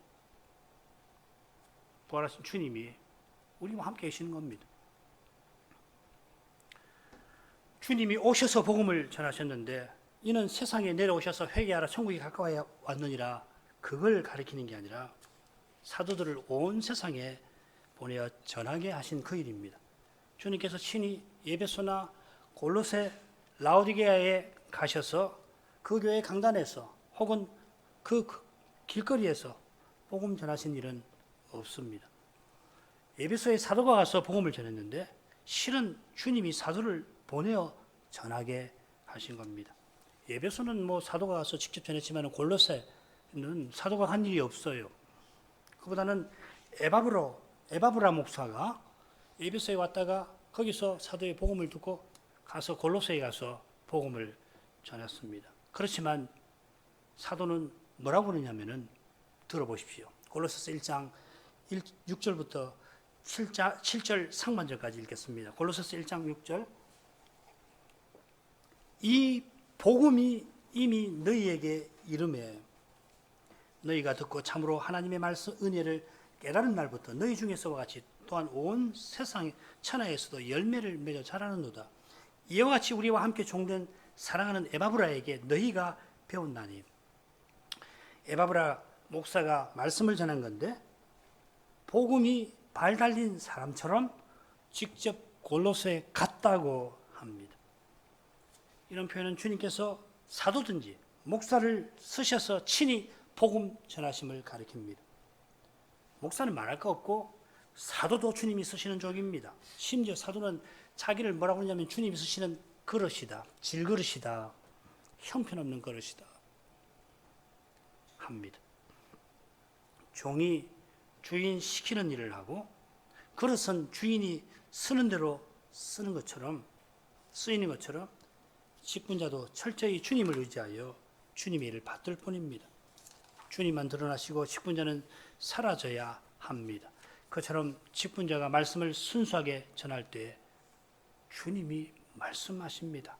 부활하신 주님이 우리와 함께 계시는 겁니다. 주님이 오셔서 복음을 전하셨는데 이는 세상에 내려오셔서 회개하라 천국이 가까이 왔느니라 그걸 가리키는 게 아니라 사도들을 온 세상에 보내어 전하게 하신 그 일입니다. 주님께서 친히 에베소나 골로새 라오디게아에 가셔서 그 교회 강단에서 혹은 그 길거리에서 복음 전하신 일은 없습니다. 에베소에 사도가 가서 복음을 전했는데 실은 주님이 사도를 보내어 전하게 하신 겁니다. 에베소는 사도가 가서 직접 전했지만 골로새는 사도가 한 일이 없어요. 그보다는 에바브라 목사가 에베소에 왔다가 거기서 사도의 복음을 듣고 가서 골로새에 가서 복음을 전했습니다. 그렇지만 사도는 뭐라고 그러냐면은 들어보십시오. 골로새서 1장 6절부터 7절 상반절까지 읽겠습니다. 골로새서 1장 6절 이 복음이 이미 너희에게 이름에 너희가 듣고 참으로 하나님의 말씀 은혜를 깨달은 날부터 너희 중에서와 같이 또한 온 세상 천하에서도 열매를 맺어 자라는도다. 이와 같이 우리와 함께 종된 사랑하는 에바브라에게 너희가 배운다니. 에바브라 목사가 말씀을 전한 건데 복음이 발 달린 사람처럼 직접 골로새에 갔다고 합니다. 이런 표현은 주님께서 사도든지 목사를 쓰셔서 친히 복음 전하심을 가리킵니다. 목사는 말할 거 없고 사도도 주님이 쓰시는 쪽입니다. 심지어 사도는 자기를 뭐라고 하냐면 주님이 쓰시는 그릇이다, 질그릇이다, 형편없는 그릇이다 합니다. 종이 주인 시키는 일을 하고 그릇은 주인이 쓰는 대로 쓰이는 것처럼 직분자도 철저히 주님을 의지하여 주님의 일을 받들 뿐입니다. 주님만 드러나시고 직분자는 사라져야 합니다. 그처럼 직분자가 말씀을 순수하게 전할 때 주님이 말씀하십니다.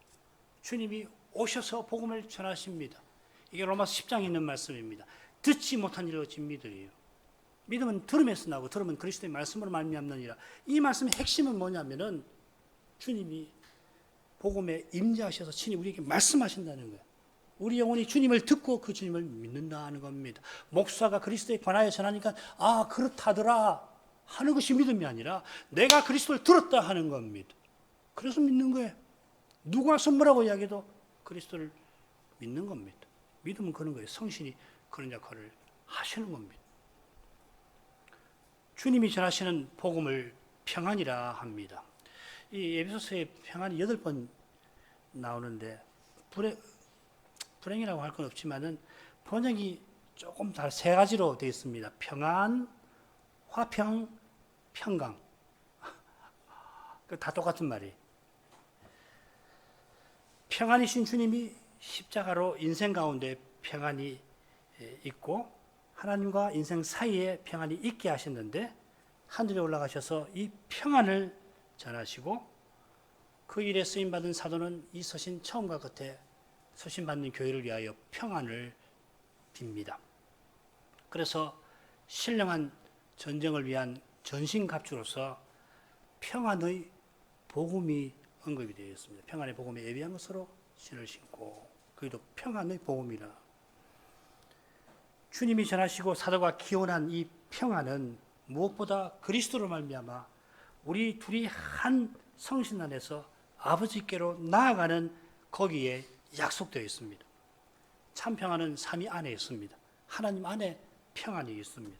주님이 오셔서 복음을 전하십니다. 이게 로마서 10장에 있는 말씀입니다. 듣지 못한 일을 어찌 믿으리요. 믿음은 들음에서 나고 들음은 그리스도의 말씀으로 말미암느니라. 이 말씀의 핵심은 뭐냐면은 주님이 복음에 임재하셔서 친히 우리에게 말씀하신다는 거예요. 우리 영혼이 주님을 듣고 그 주님을 믿는다 하는 겁니다. 목사가 그리스도에 관하여 전하니까 그렇다더라 하는 것이 믿음이 아니라 내가 그리스도를 들었다 하는 겁니다. 그래서 믿는 거예요. 누가 와서 뭐라고 이야기해도 그리스도를 믿는 겁니다. 믿음은 그런 거예요. 성신이 그런 역할을 하시는 겁니다. 주님이 전하시는 복음을 평안이라 합니다. 이 에베소서에 평안이 8번 나오는데 불행이라고 할 건 없지만은 번역이 조금 다 3가지로 되어 있습니다. 평안, 화평, 평강. 다 똑같은 말이. 평안이신 주님이 십자가로 인생 가운데 평안이 있고 하나님과 인생 사이에 평안이 있게 하셨는데 하늘에 올라가셔서 이 평안을 전하시고 그 일에 쓰임받은 사도는 이 서신 처음과 끝에 서신받는 교회를 위하여 평안을 빕니다. 그래서 신령한 전쟁을 위한 전신갑주로서 평안의 복음이 언급이 되어 있습니다. 평안의 복음에 예비한 것으로 신을 신고, 그기도 평안의 복음이라. 주님이 전하시고 사도가 기원한 이 평안은 무엇보다 그리스도로 말미암아 우리 둘이 한 성신 안에서 아버지께로 나아가는 거기에 약속되어 있습니다. 참 평안은 삼위 안에 있습니다. 하나님 안에 평안이 있습니다.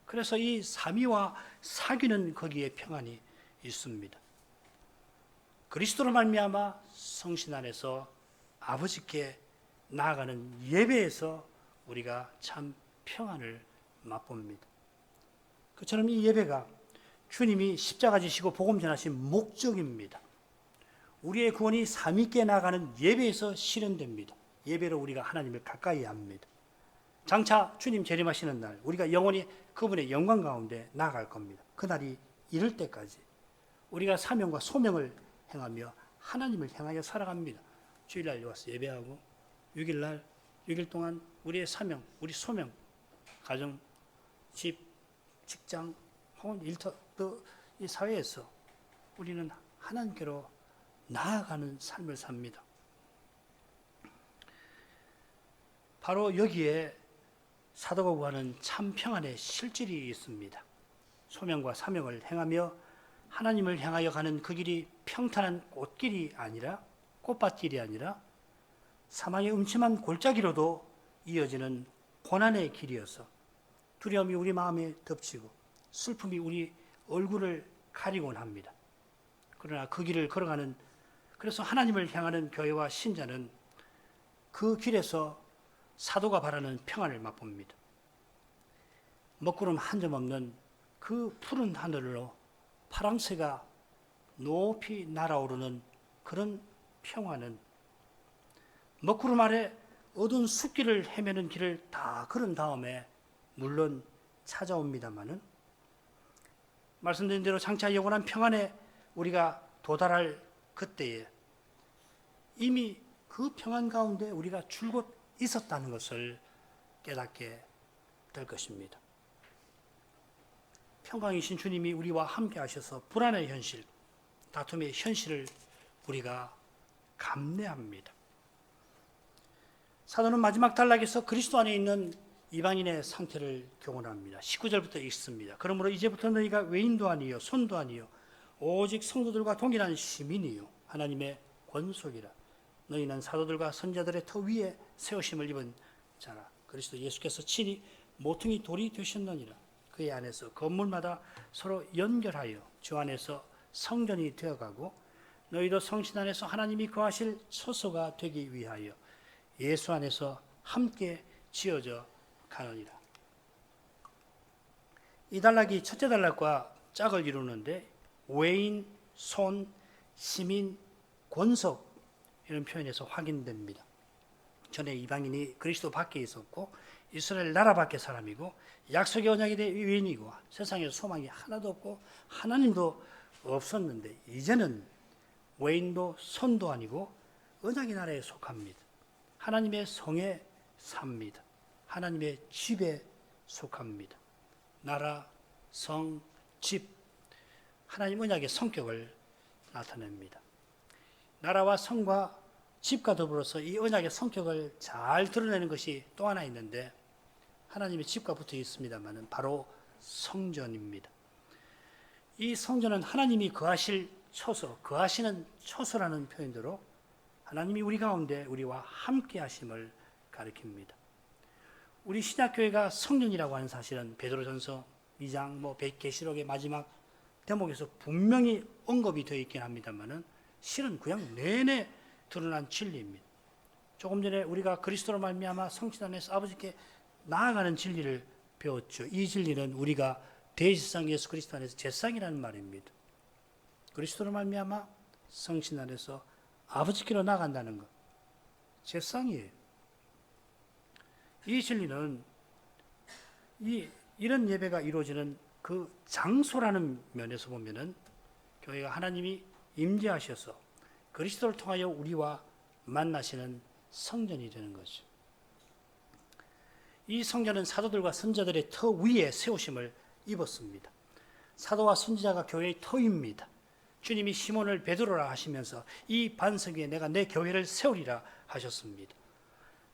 그래서 이 삼위와 사귀는 거기에 평안이 있습니다. 그리스도로 말미암아 성신 안에서 아버지께 나아가는 예배에서 우리가 참 평안을 맛봅니다. 그처럼 이 예배가 주님이 십자가 지시고 복음 전하신 목적입니다. 우리의 구원이 삼위께 나아가는 예배에서 실현됩니다. 예배로 우리가 하나님을 가까이 합니다. 장차 주님 재림하시는 날 우리가 영원히 그분의 영광 가운데 나아갈 겁니다. 그날이 이를 때까지 우리가 사명과 소명을 행하며 하나님을 향하여 살아갑니다. 주일날 와서 예배하고 6일날 6일 동안 우리의 사명, 우리 소명, 가정, 집, 직장 혹은 일터, 이 사회에서 우리는 하나님께로 나아가는 삶을 삽니다. 바로 여기에 사도가 구하는 참 평안의 실질이 있습니다. 소명과 사명을 행하며 하나님을 향하여 가는 그 길이 평탄한 꽃길이 아니라 꽃밭길이 아니라 사망의 음침한 골짜기로도 이어지는 고난의 길이어서 두려움이 우리 마음에 덮치고 슬픔이 우리 얼굴을 가리곤 합니다. 그러나 그 길을 걸어가는, 그래서 하나님을 향하는 교회와 신자는 그 길에서 사도가 바라는 평안을 맛봅니다. 먹구름 한 점 없는 그 푸른 하늘로 파랑새가 높이 날아오르는 그런 평안은 먹구름 아래 어두운 숲길을 헤매는 길을 다 걸은 다음에 물론 찾아옵니다마는 말씀드린 대로 장차 영원한 평안에 우리가 도달할 그때에 이미 그 평안 가운데 우리가 줄곧 있었다는 것을 깨닫게 될 것입니다. 평강이신 주님이 우리와 함께 하셔서 불안의 현실, 다툼의 현실을 우리가 감내합니다. 사도는 마지막 단락에서 그리스도 안에 있는 이방인의 상태를 교훈합니다. 19절부터 읽습니다. 그러므로 이제부터 너희가 외인도 아니요 손도 아니요 오직 성도들과 동일한 시민이요 하나님의 권속이라. 너희는 사도들과 선자들의 터 위에 세우심을 입은 자라. 그리스도 예수께서 친히 모퉁이 돌이 되셨느니라. 그의 안에서 건물마다 서로 연결하여 주 안에서 성전이 되어가고 너희도 성신 안에서 하나님이 거하실 처소가 되기 위하여 예수 안에서 함께 지어져 가느니라. 이 단락이 첫째 단락과 짝을 이루는데 외인, 손, 시민, 권속 이런 표현에서 확인됩니다. 전에 이방인이 그리스도 밖에 있었고 이스라엘 나라 밖의 사람이고 약속의 언약에 대해 외인이고 세상에 소망이 하나도 없고 하나님도 없었는데 이제는 외인도 손도 아니고 언약의 나라에 속합니다. 하나님의 성에 삽니다. 하나님의 집에 속합니다. 나라, 성, 집, 하나님 언약의 성격을 나타냅니다. 나라와 성과 집과 더불어서 이 언약의 성격을 잘 드러내는 것이 또 하나 있는데 하나님의 집과 붙어 있습니다만 바로 성전입니다. 이 성전은 하나님이 거하실 처소, 거하시는 처소라는 표현대로 하나님이 우리 가운데 우리와 함께 하심을 가리킵니다. 우리 신약교회가 성전이라고 하는 사실은 베드로전서 2장, 계시록의 마지막 대목에서 분명히 언급이 되어 있긴 합니다만은 실은 그냥 내내 드러난 진리입니다. 조금 전에 우리가 그리스도로 말미암아 성신 안에서 아버지께 나아가는 진리를 배웠죠. 이 진리는 우리가 대제사장 예수 그리스도 안에서 제사장이라는 말입니다. 그리스도로 말미암아 성신 안에서 아버지께로 나아간다는 것, 제사장이에요. 이 진리는 이런 예배가 이루어지는 그 장소라는 면에서 보면은 교회가 하나님이 임재하셔서 그리스도를 통하여 우리와 만나시는 성전이 되는 거죠. 이 성전은 사도들과 선자들의 터 위에 세우심을 입었습니다. 사도와 선지자가 교회의 터입니다. 주님이 시몬을 베드로라 하시면서 이 반석 위에 내가 내 교회를 세우리라 하셨습니다.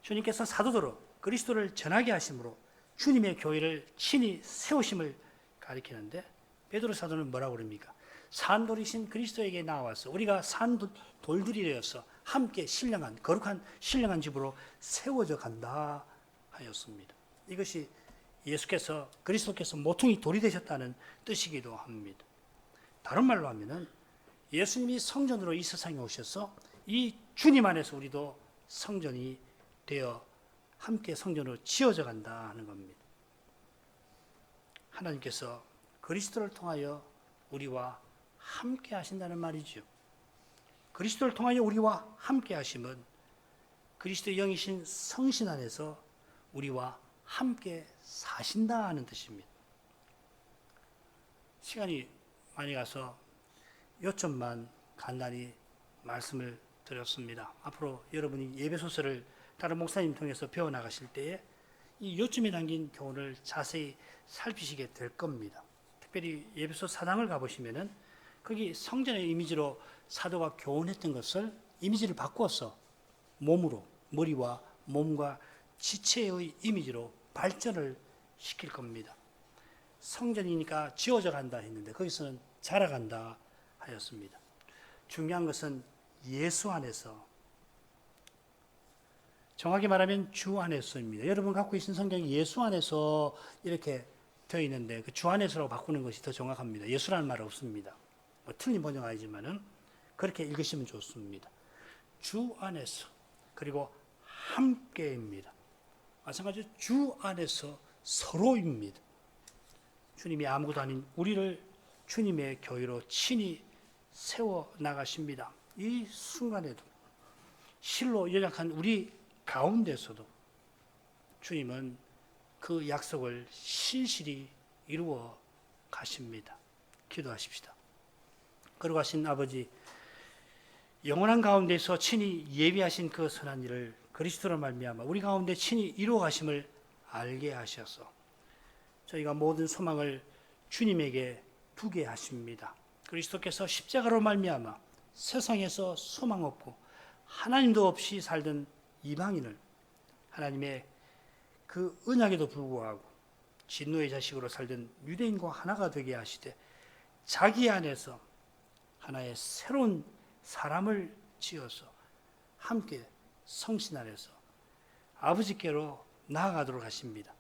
주님께서 사도들로 그리스도를 전하게 하심으로 주님의 교회를 친히 세우심을 가리키는데, 베드로 사도는 뭐라고 그럽니까? 산돌이신 그리스도에게 나와서 우리가 산돌들이 되어서 함께 신령한 거룩한 신령한 집으로 세워져 간다 하였습니다. 이것이 예수께서 그리스도께서 모퉁이 돌이 되셨다는 뜻이기도 합니다. 다른 말로 하면은 예수님이 성전으로 이 세상에 오셔서 이 주님 안에서 우리도 성전이 되어 함께 성전으로 지어져 간다 하는 겁니다. 하나님께서 그리스도를 통하여 우리와 함께 하신다는 말이죠. 그리스도를 통하여 우리와 함께 하심은 그리스도의 영이신 성신 안에서 우리와 함께 사신다 하는 뜻입니다. 시간이 많이 가서 요점만 간단히 말씀을 드렸습니다. 앞으로 여러분이 예배소설을 다른 목사님 통해서 배워나가실 때에 이 요점에 담긴 교훈을 자세히 살피시게 될 겁니다. 특별히 예배소 4장을 가보시면은 거기 성전의 이미지로 사도가 교훈했던 것을 이미지를 바꾸어서 몸으로, 머리와 몸과 지체의 이미지로 발전을 시킬 겁니다. 성전이니까 지어져 간다 했는데 거기서는 자라간다 하였습니다. 중요한 것은 예수 안에서, 정확히 말하면 주 안에서입니다. 여러분 갖고 계신 성경이 예수 안에서 이렇게 되어 있는데 그 주 안에서라고 바꾸는 것이 더 정확합니다. 예수라는 말 없습니다. 뭐 틀린 번역 아니지만은 그렇게 읽으시면 좋습니다. 주 안에서, 그리고 함께입니다. 마찬가지로 주 안에서 서로입니다. 주님이 아무것도 아닌 우리를 주님의 교회로 친히 세워 나가십니다. 이 순간에도 실로 연약한 우리 가운데서도 주님은 그 약속을 신실히 이루어 가십니다. 기도하십시다. 거룩하신 아버지, 영원한 가운데서 친히 예비하신 그 선한 일을 그리스도로 말미암아 우리 가운데 친히 이루어 가심을 알게 하셔서 저희가 모든 소망을 주님에게 두게 하십니다. 그리스도께서 십자가로 말미암아 세상에서 소망 없고 하나님도 없이 살던 이방인을 하나님의 그 언약에도 불구하고 진노의 자식으로 살던 유대인과 하나가 되게 하시되 자기 안에서 하나의 새로운 사람을 지어서 함께 성신 안에서 아버지께로 나아가도록 하십니다.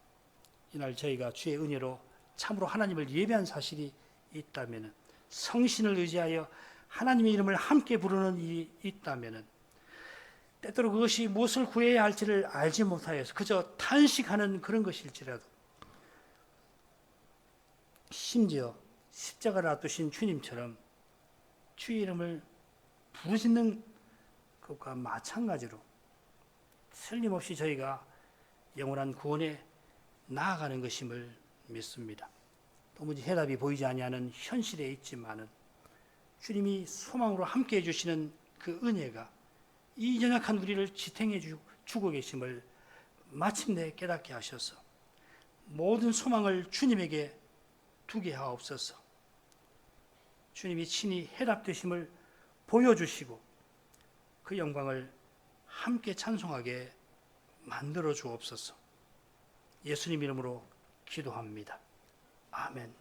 이날 저희가 주의 은혜로 참으로 하나님을 예배한 사실이 있다면, 성신을 의지하여 하나님의 이름을 함께 부르는 일이 있다면, 때때로 그것이 무엇을 구해야 할지를 알지 못하여서 그저 탄식하는 그런 것일지라도, 심지어 십자가를 앞두신 주님처럼 주의 이름을 부르짖는 것과 마찬가지로 틀림없이 저희가 영원한 구원에 나아가는 것임을 믿습니다. 도무지 해답이 보이지 아니하는 현실에 있지만은 주님이 소망으로 함께 해주시는 그 은혜가 이 연약한 우리를 지탱해 주고 계심을 마침내 깨닫게 하셔서 모든 소망을 주님에게 두게 하옵소서. 주님이 친히 해답되심을 보여주시고 그 영광을 함께 찬송하게 만들어 주옵소서. 예수님 이름으로 기도합니다. 아멘.